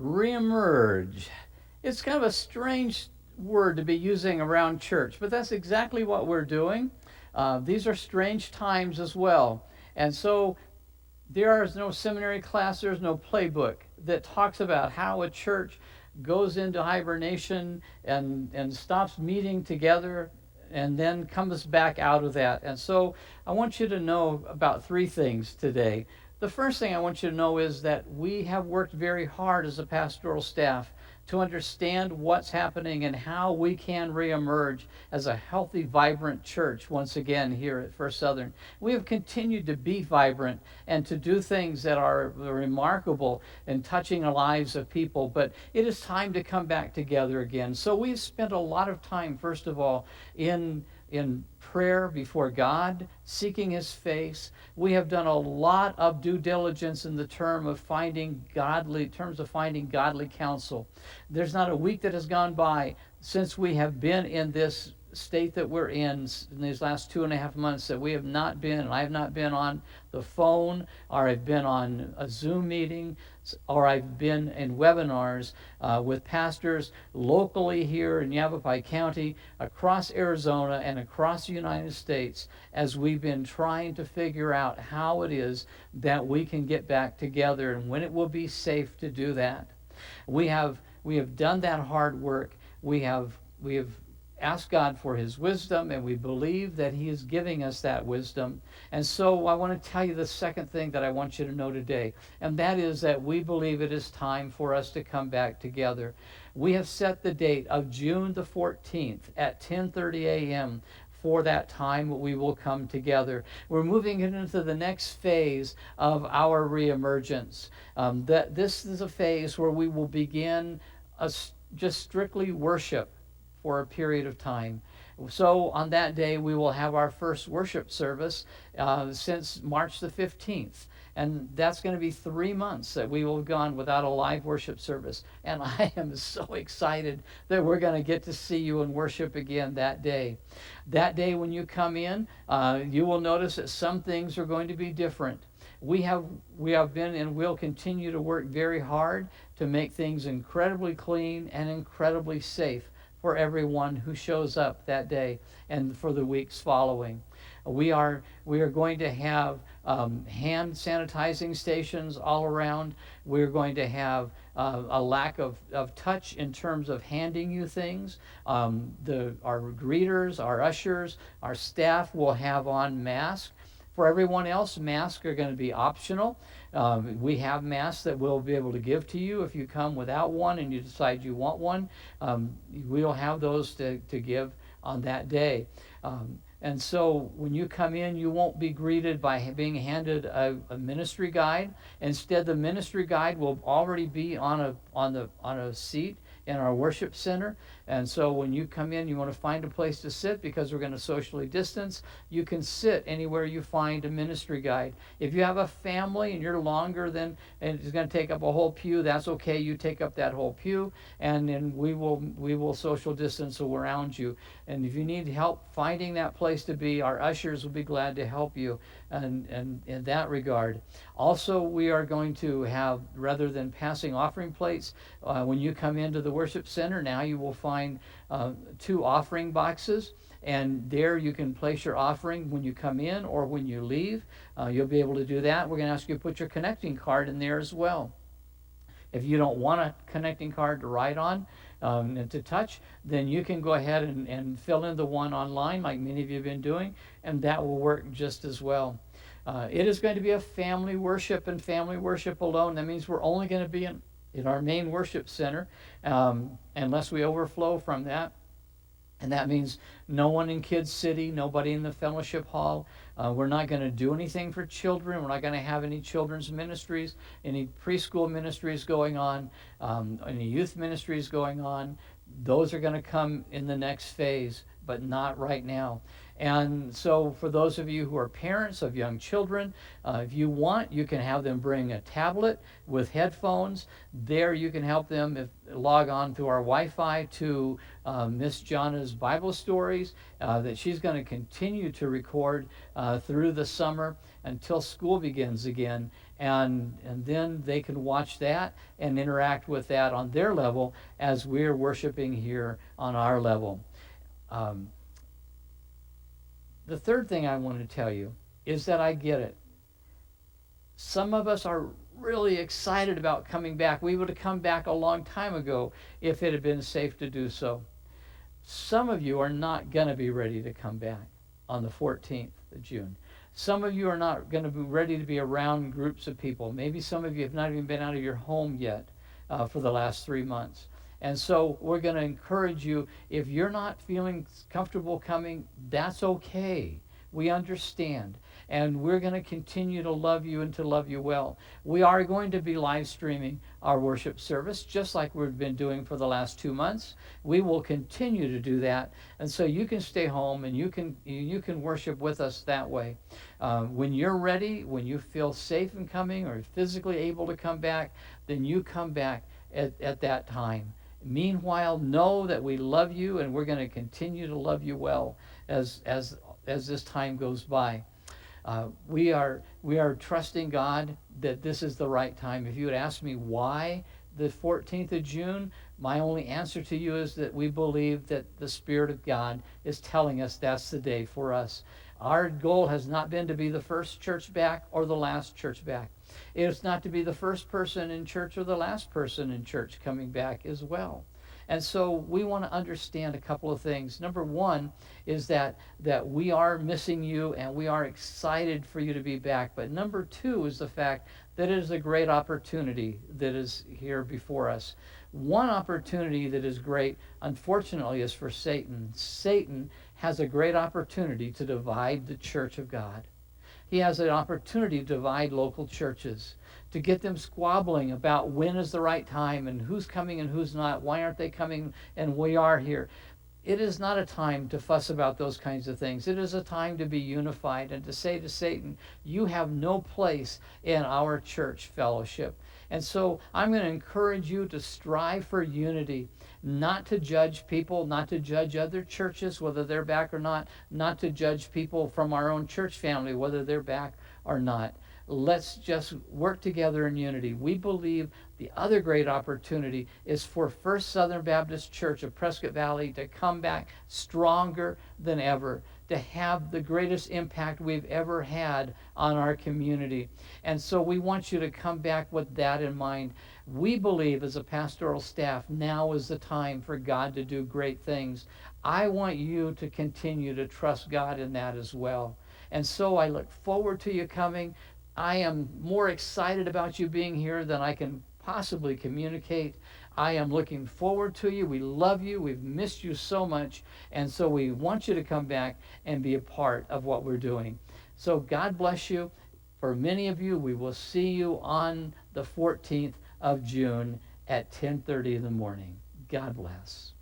Reemerge. It's kind of a strange word to be using around church, but that's exactly what we're doing. These are strange times as well. And so there is no seminary class, there's no playbook that talks about how a church goes into hibernation and stops meeting together and then comes back out of that. And so I want you to know about three things today. The first thing I want you to know is that we have worked very hard as a pastoral staff to understand what's happening and how we can reemerge as a healthy, vibrant church once again here at First Southern. We have continued to be vibrant and to do things that are remarkable in touching the lives of people, but it is time to come back together again. So we've spent a lot of time, first of all, in prayer before God, seeking his face. We have done a lot of due diligence in the terms of finding godly counsel. There's not a week that has gone by since we have been in this state that we're in these last 2.5 months that we have not been, and I have not been on the phone, or I've been on a Zoom meeting, or I've been in webinars with pastors locally here in Yavapai County, across Arizona, and across the United States, as we've been trying to figure out how it is that we can get back together and when it will be safe to do that. We have done that hard work. We have ask God for his wisdom, and we believe that he is giving us that wisdom. And so I want to tell you the second thing that I want you to know today, and that is that we believe it is time for us to come back together. We have set the date of June the 14th at 10:30 a.m. for that time we will come together. We're moving into the next phase of our reemergence. That this is a phase where we will begin just strictly worship for a period of time. So on that day, we will have our first worship service since March the 15th. And that's going to be 3 months that we will have gone without a live worship service. And I am so excited that we're going to get to see you and worship again that day. That day when you come in, you will notice that some things are going to be different. We have been and will continue to work very hard to make things incredibly clean and incredibly safe for everyone who shows up that day and for the weeks following. We are going to have hand sanitizing stations all around. We're going to have a lack of touch in terms of handing you things. Our greeters, our ushers, our staff will have on masks. For everyone else, masks are going to be optional. We have masks that we'll be able to give to you if you come without one and you decide you want one. We'll have those to give on that day. And so when you come in, you won't be greeted by being handed a ministry guide. Instead, the ministry guide will already be on a seat in our worship center. And so when you come in, you want to find a place to sit because we're going to socially distance. You can sit anywhere you find a ministry guide. If you have a family and you're longer than, and it's going to take up a whole pew, that's okay. You take up that whole pew, and then we will social distance around you. And if you need help finding that place to be, our ushers will be glad to help you and in that regard. Also, we are going to have, rather than passing offering plates, when you come into the worship center, now you will find 2 offering boxes, and there you can place your offering when you come in or when you leave. You'll be able to do that. We're going to ask you to put your connecting card in there as well. If you don't want a connecting card to write on and to touch, then you can go ahead and fill in the one online like many of you have been doing, and that will work just as well. It is going to be a family worship and family worship alone. That means we're only going to be in our main worship center unless we overflow from that. And that means no one in Kids City, nobody in the fellowship hall. We're not going to do anything for children. We're not going to have any children's ministries, any preschool ministries going on, any youth ministries going on. Those are going to come in the next phase, but not right now. And so for those of you who are parents of young children, if you want, you can have them bring a tablet with headphones. There you can help them log on through our Wi-Fi to Miss Jana's Bible stories that she's going to continue to record through the summer until school begins again. And then they can watch that and interact with that on their level as we're worshiping here on our level. The third thing I want to tell you is that I get it. Some of us are really excited about coming back. We would have come back a long time ago if it had been safe to do so. Some of you are not going to be ready to come back on the 14th of June. Some of you are not going to be ready to be around groups of people. Maybe some of you have not even been out of your home yet for the last 3 months. And so we're going to encourage you, if you're not feeling comfortable coming, that's okay. We understand. And we're going to continue to love you and to love you well. We are going to be live streaming our worship service, just like we've been doing for the last 2 months. We will continue to do that. And so you can stay home and you can worship with us that way. When you're ready, when you feel safe in coming or physically able to come back, then you come back at that time. Meanwhile, know that we love you and we're going to continue to love you well as this time goes by. We are trusting God that this is the right time. If you had asked me why the 14th of June, my only answer to you is that we believe that the Spirit of God is telling us that's the day for us. Our goal has not been to be the first church back or the last church back. It's not to be the first person in church or the last person in church coming back as well. And so we want to understand a couple of things. Number one is that we are missing you and we are excited for you to be back. But number two is the fact that it is a great opportunity that is here before us. One opportunity that is great, unfortunately, is for Satan. Satan has a great opportunity to divide the church of God. He has an opportunity to divide local churches, to get them squabbling about when is the right time and who's coming and who's not. Why aren't they coming and we are here? It is not a time to fuss about those kinds of things. It is a time to be unified and to say to Satan, you have no place in our church fellowship. And so I'm going to encourage you to strive for unity, not to judge people, not to judge other churches, whether they're back or not to judge people from our own church family, whether they're back or not. Let's just work together in unity. We believe the other great opportunity is for First Southern Baptist Church of Prescott Valley to come back stronger than ever, to have the greatest impact we've ever had on our community. And so we want you to come back with that in mind. We believe as a pastoral staff, now is the time for God to do great things. I want you to continue to trust God in that as well. And so I look forward to you coming. I am more excited about you being here than I can possibly communicate. I am looking forward to you. We love you. We've missed you so much. And so we want you to come back and be a part of what we're doing. So God bless you. For many of you, we will see you on the 14th of June at 10:30 in the morning. God bless.